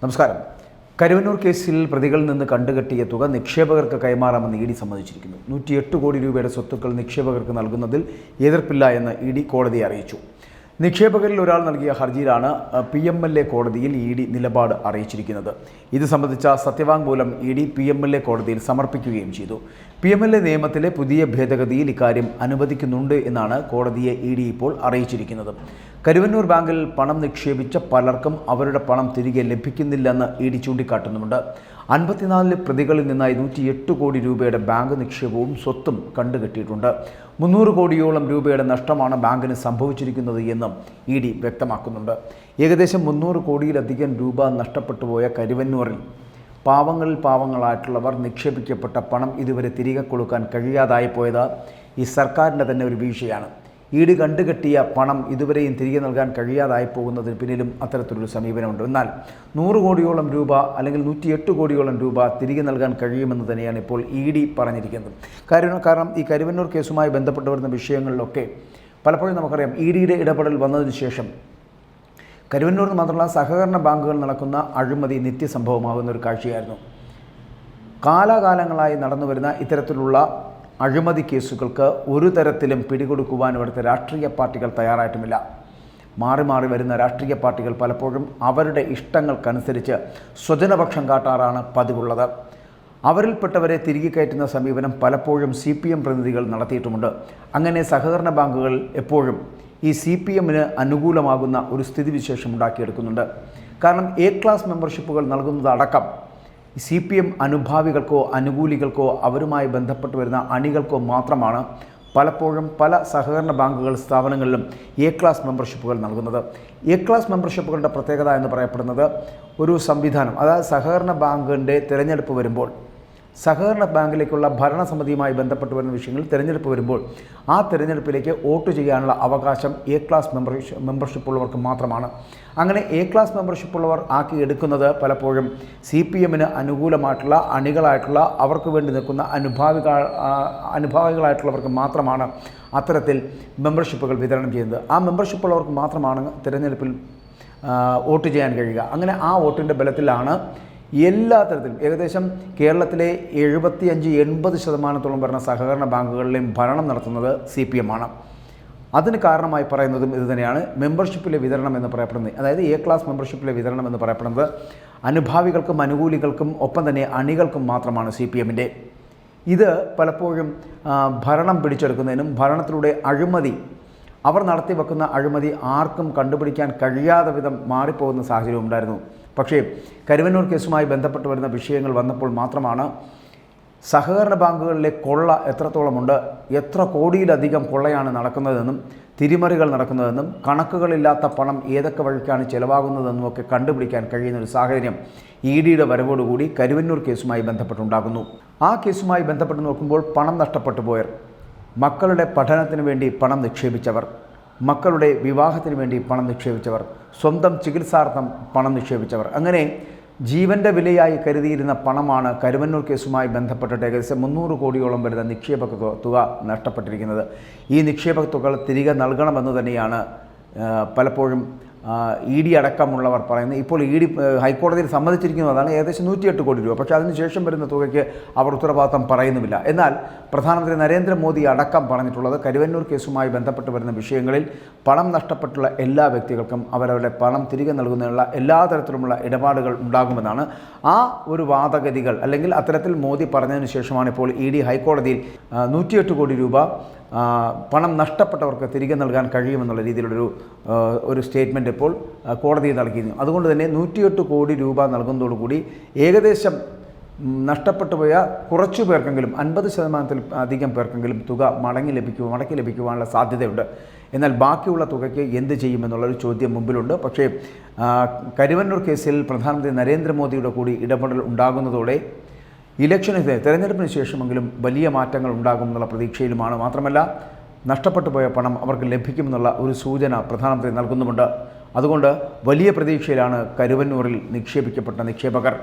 നമസ്കാരം. കരുവന്നൂർ കേസിൽ പ്രതികളിൽ നിന്ന് കണ്ടുകെട്ടിയ തുക നിക്ഷേപകർക്ക് കൈമാറാമെന്ന് ഇ ഡി സമ്മതിച്ചിരിക്കുന്നു. 108 കോടി രൂപയുടെ സ്വത്തുക്കൾ നിക്ഷേപകർക്ക് നൽകുന്നതിൽ എതിർപ്പില്ല എന്ന് ഇ ഡി കോടതിയെ അറിയിച്ചു. നിക്ഷേപകരിൽ ഒരാൾ നൽകിയ ഹർജിയിലാണ് PMLA കോടതിയിൽ ഇ ഡി നിലപാട് അറിയിച്ചിരിക്കുന്നത്. ഇത് സംബന്ധിച്ച സത്യവാങ്മൂലം ഇ ഡി PMLA കോടതിയിൽ സമർപ്പിക്കുകയും ചെയ്തു. PMLA നിയമത്തിലെ പുതിയ ഭേദഗതിയിൽ ഇക്കാര്യം അനുവദിക്കുന്നുണ്ട് എന്നാണ് കോടതിയെ ഇ ഡി ഇപ്പോൾ അറിയിച്ചിരിക്കുന്നത്. കരുവന്നൂർ ബാങ്കിൽ പണം നിക്ഷേപിച്ച പലർക്കും അവരുടെ പണം തിരികെ ലഭിക്കുന്നില്ലെന്ന് ഇ ഡി ചൂണ്ടിക്കാട്ടുന്നുണ്ട്. 54 പ്രതികളിൽ നിന്നായി 108 കോടി രൂപയുടെ ബാങ്ക് നിക്ഷേപവും സ്വത്തും കണ്ടുകെട്ടിയിട്ടുണ്ട്. 300 കോടിയോളം രൂപയുടെ നഷ്ടമാണ് ബാങ്കിന് സംഭവിച്ചിരിക്കുന്നത് എന്നും ഇ ഡി വ്യക്തമാക്കുന്നുണ്ട്. ഏകദേശം 300 കോടിയിലധികം രൂപ നഷ്ടപ്പെട്ടുപോയ കരുവന്നൂരിൽ പാവങ്ങളിൽ പാവങ്ങളായിട്ടുള്ളവർ നിക്ഷേപിക്കപ്പെട്ട പണം ഇതുവരെ തിരികെ കൊടുക്കാൻ കഴിയാതായി പോയത് ഈ സർക്കാരിൻ്റെ തന്നെ ഒരു വീഴ്ചയാണ്. ഇ ഡി കണ്ടുകെട്ടിയ പണം ഇതുവരെയും തിരികെ നൽകാൻ കഴിയാതായി പോകുന്നതിന് പിന്നിലും അത്തരത്തിലൊരു സമീപനമുണ്ട്. എന്നാൽ 100 കോടിയോളം രൂപ അല്ലെങ്കിൽ 108 കോടിയോളം രൂപ തിരികെ നൽകാൻ കഴിയുമെന്ന് തന്നെയാണ് ഇപ്പോൾ ഇ ഡി പറഞ്ഞിരിക്കുന്നത്. കാരണം ഈ കരുവന്നൂർ കേസുമായി ബന്ധപ്പെട്ട് വരുന്ന വിഷയങ്ങളിലൊക്കെ പലപ്പോഴും നമുക്കറിയാം ഇ ഡിയുടെ ഇടപെടൽ വന്നതിന് ശേഷം കരുവന്നൂരിൽ മാത്രമല്ല സഹകരണ ബാങ്കുകൾ നടക്കുന്ന അഴിമതി നിത്യസംഭവമാകുന്ന ഒരു കാഴ്ചയായിരുന്നു. കാലാകാലങ്ങളായി നടന്നു വരുന്ന ഇത്തരത്തിലുള്ള അഴിമതി കേസുകൾക്ക് ഒരു തരത്തിലും പിടികൊടുക്കുവാൻ ഇവിടുത്തെ രാഷ്ട്രീയ പാർട്ടികൾ തയ്യാറായിട്ടുമില്ല. മാറി മാറി വരുന്ന രാഷ്ട്രീയ പാർട്ടികൾ പലപ്പോഴും അവരുടെ ഇഷ്ടങ്ങൾക്കനുസരിച്ച് സ്വജനപക്ഷം കാട്ടാറാണ് പതിവുള്ളത്. അവരിൽപ്പെട്ടവരെ തിരികെ കയറ്റുന്ന സമീപനം പലപ്പോഴും CPM പ്രതിനിധികൾ നടത്തിയിട്ടുമുണ്ട്. അങ്ങനെ സഹകരണ ബാങ്കുകൾ എപ്പോഴും ഈ CPMന് അനുകൂലമാകുന്ന ഒരു സ്ഥിതിവിശേഷം ഉണ്ടാക്കിയെടുക്കുന്നുണ്ട്. കാരണം A ക്ലാസ് മെമ്പർഷിപ്പുകൾ നൽകുന്നതടക്കം CPM അനുഭാവികൾക്കോ അനുകൂലികൾക്കോ അവരുമായി ബന്ധപ്പെട്ട് വരുന്ന അണികൾക്കോ മാത്രമാണ് പലപ്പോഴും പല സഹകരണ ബാങ്കുകൾ സ്ഥാപനങ്ങളിലും A ക്ലാസ് മെമ്പർഷിപ്പുകൾ നൽകുന്നത്. A ക്ലാസ് മെമ്പർഷിപ്പുകളുടെ പ്രത്യേകത എന്ന് പറയപ്പെടുന്നത് ഒരു സംവിധാനം, അതായത് സഹകരണ ബാങ്കിൻ്റെ തിരഞ്ഞെടുപ്പ് വരുമ്പോൾ സഹകരണ ബാങ്കിലേക്കുള്ള ഭരണസമിതിയുമായി ബന്ധപ്പെട്ട് വരുന്ന വിഷയങ്ങളിൽ തിരഞ്ഞെടുപ്പ് വരുമ്പോൾ ആ തിരഞ്ഞെടുപ്പിലേക്ക് വോട്ട് ചെയ്യാനുള്ള അവകാശം A ക്ലാസ് മെമ്പർഷിപ്പ് ഉള്ളവർക്ക് മാത്രമാണ്. അങ്ങനെ A ക്ലാസ് മെമ്പർഷിപ്പ് ഉള്ളവർ ആക്കിയെടുക്കുന്നത് പലപ്പോഴും CPMന് അനുകൂലമായിട്ടുള്ള അണികളായിട്ടുള്ള അവർക്ക് വേണ്ടി നിൽക്കുന്ന അനുഭാവികളായിട്ടുള്ളവർക്ക് മാത്രമാണ് അത്തരത്തിൽ മെമ്പർഷിപ്പുകൾ വിതരണം ചെയ്യുന്നത്. ആ മെമ്പർഷിപ്പ് ഉള്ളവർക്ക് മാത്രമാണ് തിരഞ്ഞെടുപ്പിൽ വോട്ട് ചെയ്യാൻ കഴിയുക. അങ്ങനെ ആ വോട്ടിൻ്റെ ബലത്തിലാണ് എല്ലാ തരത്തിലും ഏകദേശം കേരളത്തിലെ 75-80% വരുന്ന സഹകരണ ബാങ്കുകളിലെയും ഭരണം നടത്തുന്നത് CPM ആണ്. അതിന് കാരണമായി പറയുന്നതും ഇതുതന്നെയാണ്. മെമ്പർഷിപ്പിലെ വിതരണം എന്ന് പറയപ്പെടുന്നത്, അതായത് A ക്ലാസ് മെമ്പർഷിപ്പിലെ വിതരണം എന്ന് പറയപ്പെടുന്നത് അനുഭാവികൾക്കും അനുകൂലികൾക്കും ഒപ്പം തന്നെ അണികൾക്കും മാത്രമാണ് CPMൻ്റെ. ഇത് പലപ്പോഴും ഭരണം പിടിച്ചെടുക്കുന്നതിനും ഭരണത്തിലൂടെ അഴിമതി അവർ നടത്തിവെക്കുന്ന അഴിമതി ആർക്കും കണ്ടുപിടിക്കാൻ കഴിയാത്ത വിധം മാറിപ്പോകുന്ന സാഹചര്യം ഉണ്ടായിരുന്നു. പക്ഷേ കരുവന്നൂർ കേസുമായി ബന്ധപ്പെട്ട് വരുന്ന വിഷയങ്ങൾ വന്നപ്പോൾ മാത്രമാണ് സഹകരണ ബാങ്കുകളിലെ കൊള്ള എത്രത്തോളമുണ്ട്, എത്ര കോടിയിലധികം കൊള്ളയാണ് നടക്കുന്നതെന്നും തിരിമറികൾ നടക്കുന്നതെന്നും കണക്കുകളില്ലാത്ത പണം ഏതൊക്കെ വഴിക്കാണ് ചിലവാകുന്നതെന്നും ഒക്കെ കണ്ടുപിടിക്കാൻ കഴിയുന്ന ഒരു സാഹചര്യം ഇ ഡിയുടെ വരവോടുകൂടി കരുവന്നൂർ കേസുമായി ബന്ധപ്പെട്ടുണ്ടാകുന്നു. ആ കേസുമായി ബന്ധപ്പെട്ട് നോക്കുമ്പോൾ പണം നഷ്ടപ്പെട്ടു പോയവർ, മക്കളുടെ പഠനത്തിന് വേണ്ടി പണം നിക്ഷേപിച്ചവർ, മക്കളുടെ വിവാഹത്തിന് വേണ്ടി പണം നിക്ഷേപിച്ചവർ, സ്വന്തം ചികിത്സാർത്ഥം പണം നിക്ഷേപിച്ചവർ, അങ്ങനെ ജീവൻ്റെ വിലയായി കരുതിയിരുന്ന പണമാണ് കരുവന്നൂർ കേസുമായി ബന്ധപ്പെട്ടിട്ട് ഏകദേശം 300 കോടിയോളം വരുന്ന നിക്ഷേപ തുക നഷ്ടപ്പെട്ടിരിക്കുന്നത്. ഈ നിക്ഷേപ തുക തിരികെ നൽകണമെന്ന് തന്നെയാണ് പലപ്പോഴും ഇ ഡി അടക്കമുള്ളവർ പറയുന്നത്. ഇപ്പോൾ ഇ ഡി ഹൈക്കോടതിയിൽ സമ്മതിച്ചിരിക്കുന്നതാണ് ഏകദേശം 108 കോടി രൂപ. പക്ഷേ അതിനുശേഷം വരുന്ന തുകയ്ക്ക് അവർ ഉത്തരവാദിത്തം പറയുന്നുമില്ല. എന്നാൽ പ്രധാനമന്ത്രി നരേന്ദ്രമോദി അടക്കം പറഞ്ഞിട്ടുള്ളത് കരുവന്നൂർ കേസുമായി ബന്ധപ്പെട്ട് വരുന്ന വിഷയങ്ങളിൽ പണം നഷ്ടപ്പെട്ടുള്ള എല്ലാ വ്യക്തികൾക്കും അവരവരുടെ പണം തിരികെ നൽകുന്നതിനുള്ള എല്ലാ തരത്തിലുമുള്ള ഇടപാടുകൾ ഉണ്ടാകുമെന്നാണ്. ആ ഒരു വാദഗതികൾ അല്ലെങ്കിൽ അത്തരത്തിൽ മോദി പറഞ്ഞതിന് ശേഷമാണ് ഇപ്പോൾ ഇ ഡി ഹൈക്കോടതിയിൽ 108 കോടി രൂപ പണം നഷ്ടപ്പെട്ടവർക്ക് തിരികെ നൽകാൻ കഴിയുമെന്നുള്ള രീതിയിലുള്ളൊരു സ്റ്റേറ്റ്മെൻറ്റ് ഇപ്പോൾ കോടതിയിൽ നൽകിയിരുന്നു. അതുകൊണ്ട് തന്നെ 108 കോടി രൂപ നൽകുന്നതോടുകൂടി ഏകദേശം നഷ്ടപ്പെട്ടു പോയ കുറച്ചു പേർക്കെങ്കിലും 50% അധികം പേർക്കെങ്കിലും തുക മടക്കി ലഭിക്കുവാനുള്ള സാധ്യതയുണ്ട്. എന്നാൽ ബാക്കിയുള്ള തുകയ്ക്ക് എന്ത് ചെയ്യുമെന്നുള്ളൊരു ചോദ്യം മുമ്പിലുണ്ട്. പക്ഷേ കരുവന്നൂർ കേസിൽ പ്രധാനമന്ത്രി നരേന്ദ്രമോദിയുടെ കൂടി ഇടപെടൽ ഉണ്ടാകുന്നതോടെ തെരഞ്ഞെടുപ്പിന് ശേഷമെങ്കിലും വലിയ മാറ്റങ്ങൾ ഉണ്ടാകുമെന്നുള്ള പ്രതീക്ഷയിലുമാണ്. മാത്രമല്ല നഷ്ടപ്പെട്ടു പോയ പണം അവർക്ക് ലഭിക്കുമെന്നുള്ള ഒരു സൂചന പ്രധാനമന്ത്രി നൽകുന്നുമുണ്ട്. അതുകൊണ്ട് വലിയ പ്രതീക്ഷയിലാണ് കരുവന്നൂരിൽ നിക്ഷേപിക്കപ്പെട്ട നിക്ഷേപകർ.